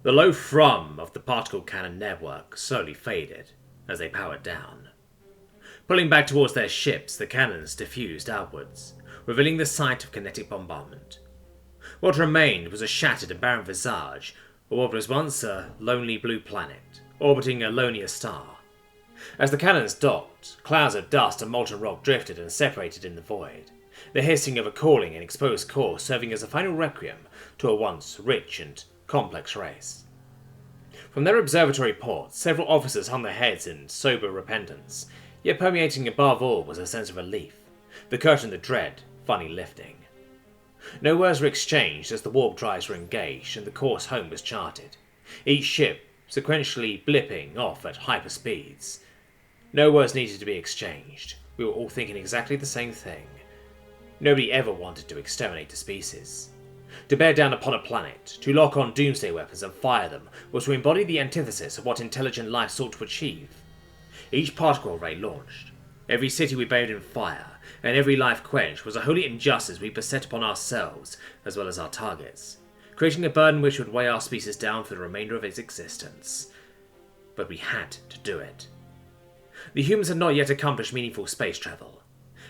The low thrum of the particle cannon network slowly faded as they powered down. Pulling back towards their ships, the cannons diffused outwards, revealing the site of kinetic bombardment. What remained was a shattered and barren visage of what was once a lonely blue planet, orbiting a lonelier star. As the cannons docked, clouds of dust and molten rock drifted and separated in the void, the hissing of a cooling and exposed core serving as a final requiem to a once rich and complex race. From their observatory ports, several officers hung their heads in sober repentance, yet permeating above all was a sense of relief, the curtain of dread finally lifting. No words were exchanged as the warp drives were engaged and the course home was charted, each ship sequentially blipping off at hyper speeds. No words needed to be exchanged. We were all thinking exactly the same thing. Nobody ever wanted to exterminate a species. To bear down upon a planet, to lock on doomsday weapons and fire them, was to embody the antithesis of what intelligent life sought to achieve. Each particle array launched, every city we bathed in fire, and every life quenched was a holy injustice we beset upon ourselves as well as our targets, creating a burden which would weigh our species down for the remainder of its existence. But we had to do it. The humans had not yet accomplished meaningful space travel.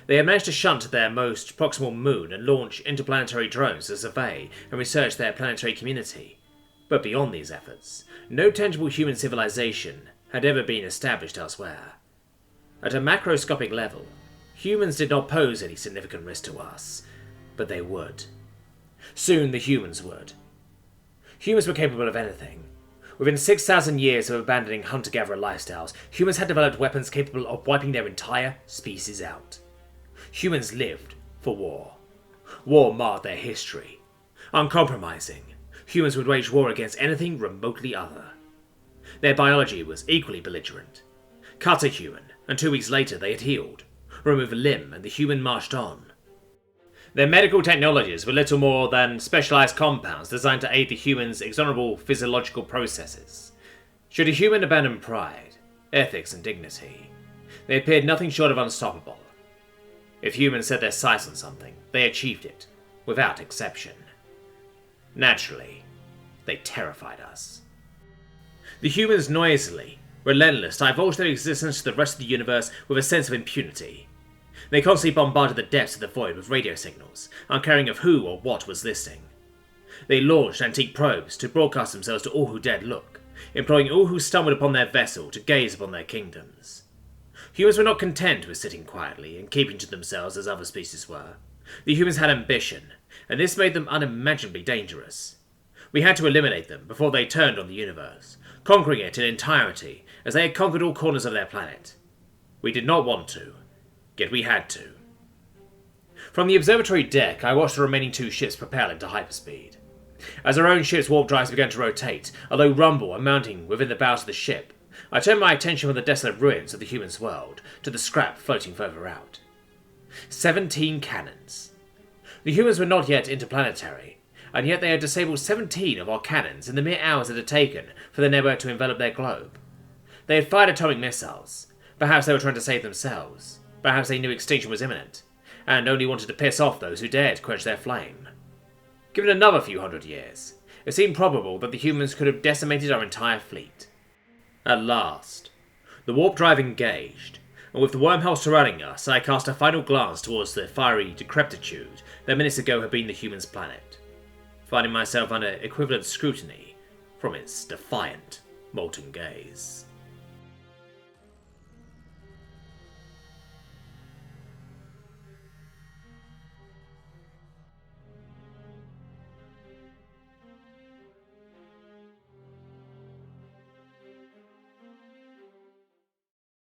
They had managed to shunt their most proximal moon and launch interplanetary drones to survey and research their planetary community. But beyond these efforts, no tangible human civilization had ever been established elsewhere. At a macroscopic level, humans did not pose any significant risk to us, but they would. Soon the humans would. Humans were capable of anything. Within 6,000 years of abandoning hunter-gatherer lifestyles, humans had developed weapons capable of wiping their entire species out. Humans lived for war. War marred their history. Uncompromising, humans would wage war against anything remotely other. Their biology was equally belligerent. Cut a human, and 2 weeks later they had healed. Remove a limb, and the human marched on. Their medical technologies were little more than specialized compounds designed to aid the human's exonerable physiological processes. Should a human abandon pride, ethics, and dignity, they appeared nothing short of unstoppable. If humans set their sights on something, they achieved it, without exception. Naturally, they terrified us. The humans noisily, relentless, divulged their existence to the rest of the universe with a sense of impunity. They constantly bombarded the depths of the void with radio signals, uncaring of who or what was listening. They launched antique probes to broadcast themselves to all who dared look, imploring all who stumbled upon their vessel to gaze upon their kingdoms. Humans were not content with sitting quietly and keeping to themselves as other species were. The humans had ambition, and this made them unimaginably dangerous. We had to eliminate them before they turned on the universe, conquering it in entirety as they had conquered all corners of their planet. We did not want to, yet we had to. From the observatory deck, I watched the remaining 2 ships propel into hyperspeed. As our own ship's warp drives began to rotate, a low rumble and mounting within the bows of the ship, I turned my attention from the desolate ruins of the human's world to the scrap floating further out. 17 cannons. The humans were not yet interplanetary, and yet they had disabled 17 of our cannons in the mere hours it had taken for the network to envelop their globe. They had fired atomic missiles. Perhaps they were trying to save themselves. Perhaps they knew extinction was imminent, and only wanted to piss off those who dared quench their flame. Given another few hundred years, it seemed probable that the humans could have decimated our entire fleet. At last, the warp drive engaged, and with the wormhole surrounding us, I cast a final glance towards the fiery decrepitude that minutes ago had been the human's planet, finding myself under equivalent scrutiny from its defiant, molten gaze.